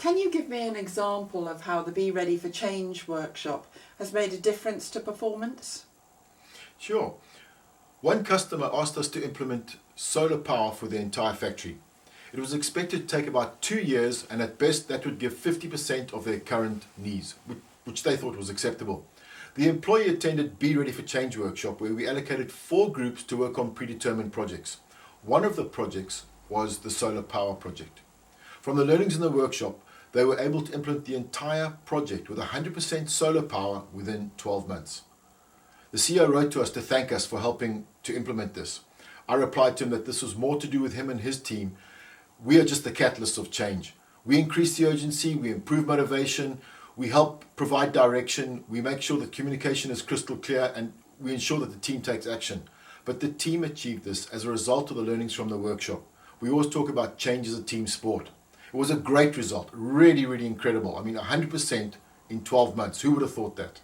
Can you give me an example of how the Be Ready for Change workshop has made a difference to performance? Sure. One customer asked us to implement solar power for the entire factory. It was expected to take about 2 years, and at best that would give 50% of their current needs, which they thought was acceptable. The employee attended Be Ready for Change workshop, where we allocated 4 groups to work on predetermined projects. One of the projects was the solar power project. From the learnings in the workshop, they were able to implement the entire project with 100% solar power within 12 months. The CEO wrote to us to thank us for helping to implement this. I replied to him that this was more to do with him and his team. We are just the catalysts of change. We increase the urgency, we improve motivation, we help provide direction, we make sure that communication is crystal clear, and we ensure that the team takes action. But the team achieved this as a result of the learnings from the workshop. We always talk about change as a team sport. It was a great result, really, really incredible. I mean, 100% in 12 months. Who would have thought that?